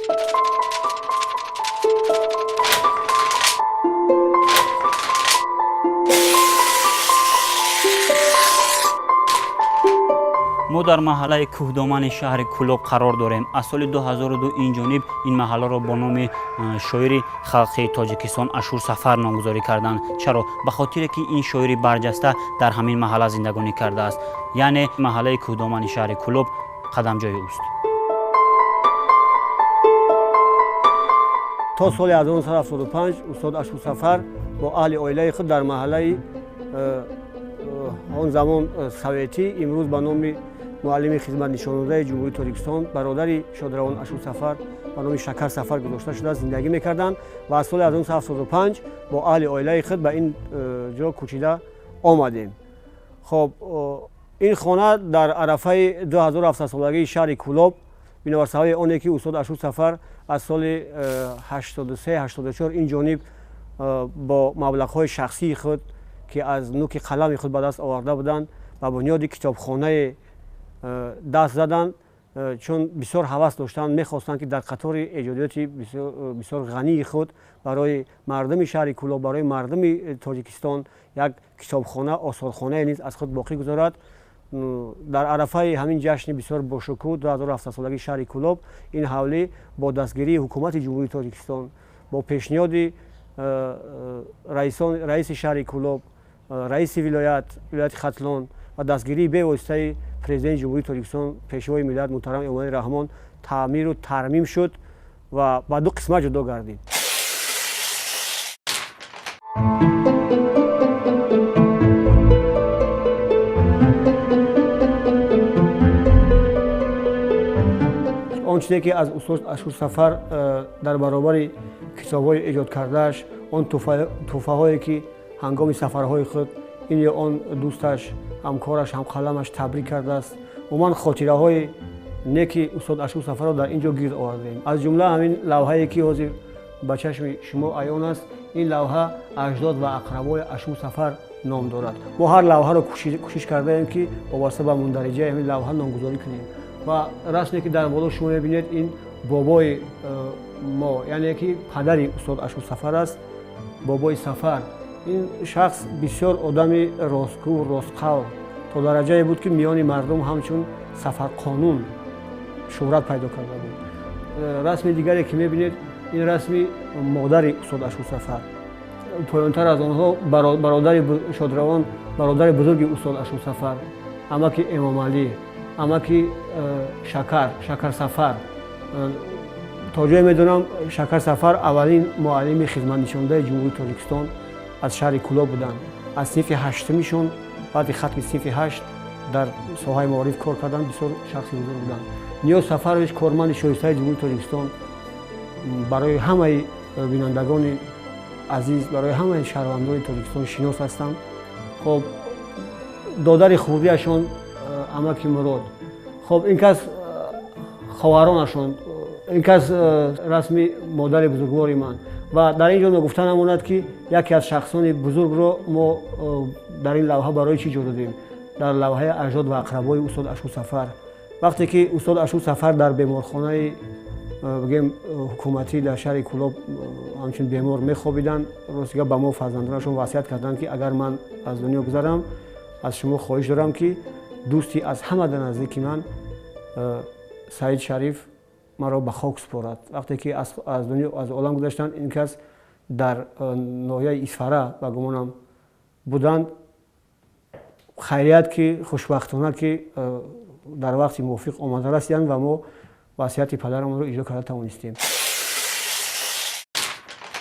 ما در محله کوهدامن شهر کلوب قرار داریم. از سال 2002 این جانب این محله را با نام شاعر خلقی تاجیکستان اشور سفر نامگذاری کردند. چرا؟ به خاطر که این شاعر برجسته در همین محله زندگانی کرده است. یعنی محله کوهدامن شهر کلوب قدم جای اوست. تا سال 1975 استاد اشور سفر با اهل عائله خود در محله آن زمان سویتی امروز به نام معلم خدمت نشان‌دهنده جمهوری تاجیکستان برادری شادروان اشور سفر به نام شکر سفر گذاشته شده زندگی می‌کردند و از سال 1975 با اهل عائله خود به این جا کوچیده آمدیم. خب این خانه در عرفه 2700 سالگی شهر کلوب بنابر آنی که استاد اشور سفر از سال 83-84 این جانب با مبلغ‌های شخصی خود که از نوک قلم خود به دست آورده بودند و بنیاد کتابخانه دست زدند، چون بسیار هوس داشتند میخواستند که در قطار ایجادیات بسیار غنی خود برای مردم شهر کلوب، برای مردم تاجیکستان یک کتابخانه آثارخانه نیز از خود باقی گذارد. در عرفه همین جشن بسیار باشکوه 2700 سالگی شهر کلوب این حوله با دستگیری حکومت جمهوری تاجیکستان، با پیشنهاد رئیس شهر کلوب، رئیس ولایت ختلان و دستگیری به واسطه پرزیدنت جمهوری تاجیکستان پیشوای ملت محترم امام‌الله رحمان تعمیر و ترمیم شد و با دو قسمت جدا گردید. آنچه که از استاد اشور سفر در برابر کتاب‌های ایجاد کردهش، آن تحفه‌هایی که هنگام سفرهای خود این یا آن دوستش، همکارش، همقلمش تبریک کرده است. عموما خاطره‌های نیک استاد اشور سفر را در اینجا گرد آوردیم. از جمله همین لوحه‌ای که حاضر به چشم شما عیان است، این لوحه اجداد و اقربای اشور سفر نام دارد. ما هر لوحه را کوشش کرده ایم که وابسته به مندرجه همین لوحه نامگذاری کنیم و رسمی که در بالا شما می‌بینید این بابای ما، یعنی که پدر استاد اشور سفر است، بابای سفر. این شخص بسیار آدم راستگو، راستقول تا درجه بود که میان مردم همچون سفر قانون شهرت پیدا کرده بود. رسم دیگری که می‌بینید این رسم مادر استاد اشور سفر. پایان‌تر از آنها برادر شادروان، برادر بزرگ استاد اشور سفر، امک امام علی، امک شکر سفر. تا جایی میدونم شکر سفر اولین معلم خدمت نشان‌دهنده جمهوری تاجیکستان از شهر کلوب بودند. از صنف هشتمیشون بعد ختم صنف 8 در ساحه معارف کار کردن، بسیار شخصی بزرگ بودند. نیاز سفرویش کارمند شایسته جمهوری تاجیکستان برای همه بینندگان عزیز، برای همه شهروندان تاجیکستان شناس هستند. خب دادر خوردیشون امک مراد، خب این کس خواهرانشون، این کس رسمی مادر بزرگوار من. و در اینجا ما گفتن نماند که یکی از شخصان بزرگ رو ما در این لوحه برای چی جا دادیم؟ در لوحه اجداد و اقربای استاد اشور سفر. وقتی که استاد اشور سفر در بیمارخانه بگیم حکومتی در شهر کلوب همچون بیمار میخوابیدن، راستگاه به ما فرزندانشون وصیت کردن که اگر من از دنیا گذرم از شما خواهش دارم که دوستی از همه در نزدیک من سعید شریف مرا به خاک سپارد. وقتی که از دنیا از عالم گذشتن این کس در ناحیه اصفهان به گمانم بودند. خیریت که خوشبختانه که در وقت موافق آمده رسیدند و ما وصیت پدرمان رو اجرا کرده توانستیم.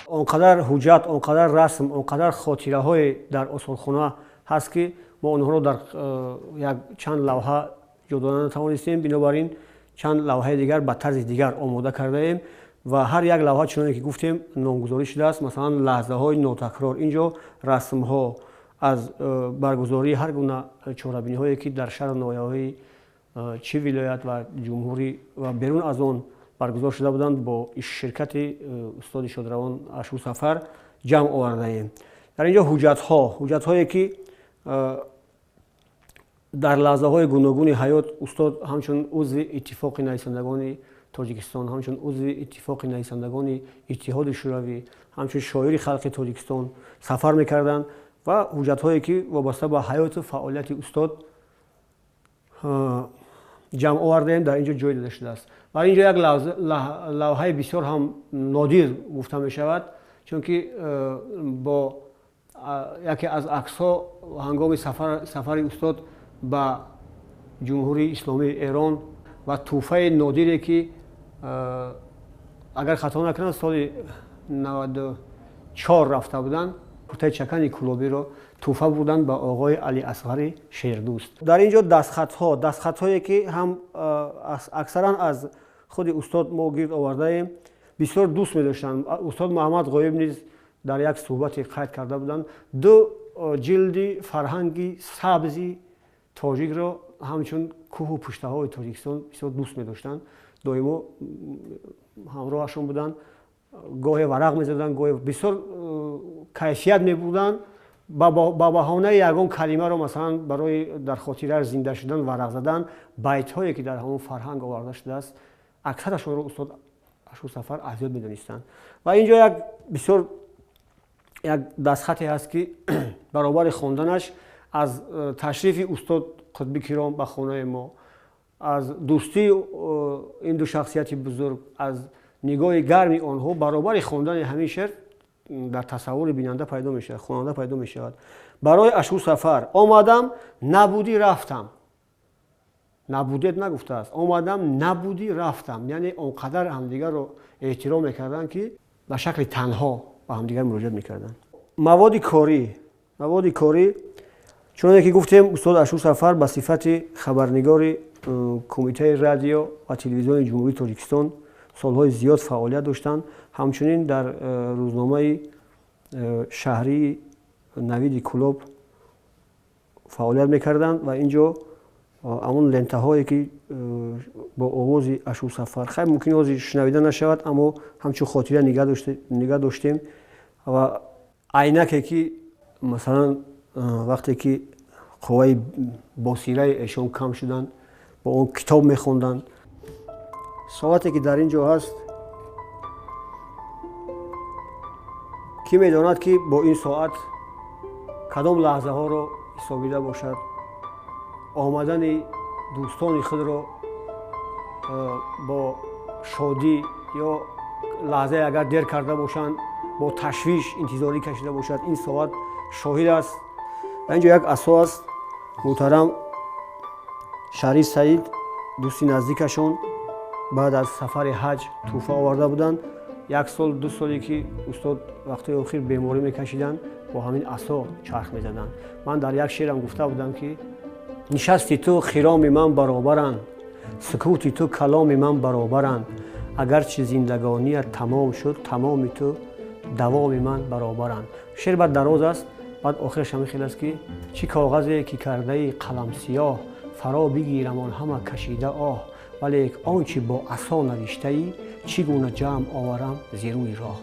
آنقدر حجت، آنقدر رسم، آنقدر خاطره های در آثارخانه هست که ما آنها رو در یک چند لوحه جدا نتوانستیم. بنابراین چند لوحه دیگر به طرز دیگر آماده کرده ایم و هر یک لوحه چنانکه که گفتیم نامگذاری شده است. مثلا لحظه های ناتکرار، اینجا رسم ها از برگزاری هر گونه چهاربینی هایی که در شهر نایه‌های چه ولایت و جمهوری و بیرون از آن برگزار شده بودند با شرکت استاد شادروان اشور سفر جمع آورده ایم. در اینجا حجت هایی که در لحظه های گوناگون حیات استاد همچون عضو اتفاق نویسندگان тоҷикистон, ҳамчун узви иттифоқи нависандагони иттиҳоди шӯравӣ, ҳамчун шоири халқи тоҷикистон сафар мекарданд ва ҳуҷҷатҳое ки вобаста ба ҳаёту фаъолияти устод ҷамъ овардаем дар инҷо ҷой дода шудааст. ва инҷо як лавҳаи бисёр ҳам нодир гуфта мешавад, чунки бо яке аз аксҳо ҳангоми сафари устод ба ҷумҳурии исломии Эрон ва тӯҳфаи нодире ки агар хато накунам соли 94 рафта буданд, куртаи чакани кулобиро тӯҳфа буданд ба оғои Али Асғари Шердӯст. Дар инҷо дастхатҳое ки ҳам аксаран аз худи устод мо гирд овардаем, бисёр дӯст медоштанд. Устод Муҳаммад Ғоиб низ дар як суҳбате қайд карда буданд, ду ҷилди фарҳанги сабзи тоҷикро ҳамчун кӯҳу пуштаҳои Тоҷикистон бисёр дӯст медоштанд. доимо ҳамроҳашон буданд, гоҳе варақ мезаданд, гоҳе бисёр кайфият мебуданд. ба баҳонаи ягон калимаро масалан барои дар хотираш зинда шудан варақ задан, байтҳое ки дар ҳамон фарҳанг оварда шудааст, аксарашонро устод Ашурсафар азёд медонистанд. ва инҷо як бисёр як дастхате ҳаст ки баробари хонданаш аз ташрифи устод қутби киром ба хонаи мо, аз дӯстии ин ду шахсияти бузург, аз нигоҳи гарми онҳо баробари хондани ҳамин шеър дар тасаввури бинанда пайдо мешавад, хонанда пайдо мешавад. барои Ашурсафар омадам, набудӣ рафтам. набудед нагуфтааст, омадам, набудӣ рафтам, яъне он қадар ҳамдигарро эҳтиром мекарданд ки ба шакли танҳо ба ҳамдигар муроҷиат мекарданд. маводи корӣ чуноне ки гуфтем, устод Ашурсафар ба сифати хабарнигори кумитаи радио ва телевизиони ҷумҳурии Тоҷикистон солҳои зиёд фаъолият доштанд. ҳамчунин дар рӯзномаи шаҳрии Навиди Кулоб фаъолият мекарданд ва инҷо амон лентаҳое ки бо овози Ашурсафар хеле мумкин ҳозир шунавида нашавад, аммо ҳамчун хотира нигоҳ доштем. ва айнаке ки масалан вақте ки қувваи босираи эшон кам шуданд, бо он китоб мехонданд. соате ки дар ин ҷо ҳаст, кӣ медонад ки бо ин соат кадом лаҳзаҳоро ҳисобида бошад, омадани дӯстони худро бо шодӣ ё лаҳзае агар дер карда бошанд, бо ташвиш интизорӣ кашида бошад. Ин соат шоҳид аст. ва ин ҷо як асо аст, муҳтарам Шариф Саид, дӯсти наздикашон баъд аз сафари ҳаҷ тӯҳфа оварда буданд. як сол ду соле ки устод вақтои охир беморӣ мекашиданд, бо ҳамин асо чарх мезаданд. ман дар як шеърам гуфта будам ки нишасти ту хироми ман баробаранд, сукути ту каломи ман баробаранд, агарчи зиндагоният тамом шуд, тамоми ту давоми ман баробаранд. шеър баъд дароз аст, баъд охираш ҳамин хел аст ки чӣ коғазе ки кардаи қаламсиёҳ, фаро бигирам он ҳама кашида оҳ, валек он чи бо асо навиштаӣ, чӣ гуна ҷамъ оварам зируи роҳ.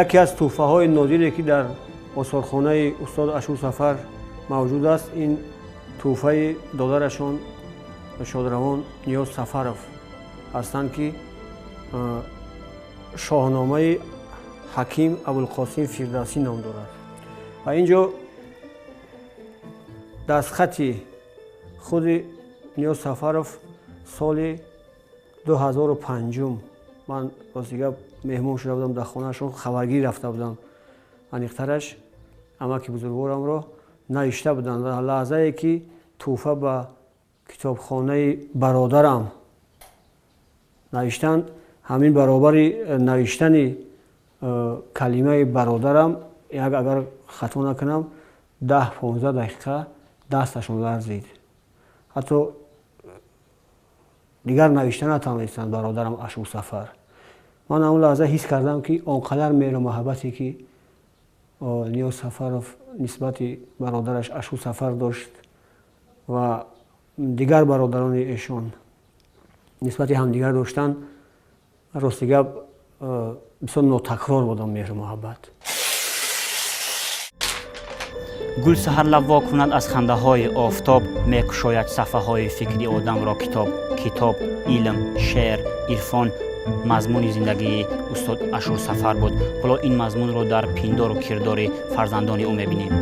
яке аз тӯҳфаҳои нодире ки дар осорхонаи устод Ашурсафар мавҷуд аст, ин тӯҳфаи додарашон шодравон Ниёз Сафаров ҳастанд ки шоҳномаи ҳаким Абулқосим Фирдавсӣ ном дорад. ва ин ҷо дастхати худи Ниёз Сафаров соли 2005 ман ростига меҳмон шуда будам дар хонаашон, хабаргирӣ рафта будам. аниқтараш амаки бузургворамро навишта буданд. ва лаҳзае ки тӯҳфа ба китобхонаи бародарам навиштан ҳамин баробари навиштани калимаи бародарам як агар хато накунам 10-15 дақиқа дасташон ларзид. ҳатто дигар навишта натавонистанд бародарам Ашурсафар. ман ҳамон лаҳза ҳис кардам ки он қадар меҳру муҳаббате ки Ниёз Сафаров нисбати бародараш Ашурсафар дошт ва дигар бародарони эшон нисбати ҳамдигар доштанд, рости гап бисёр нотакрор буд он меҳру муҳаббат. гул саҳар лаб во кунад аз хандаҳои офтоб, мекушояд сафҳаҳои фикри одамро китоб. Китоб, илм, шеър, ирфон мазмуни зиндагии устод Ашурсафар буд. ҳоло ин мазмунро дар пиндору кирдори фарзандони ӯ мебинем.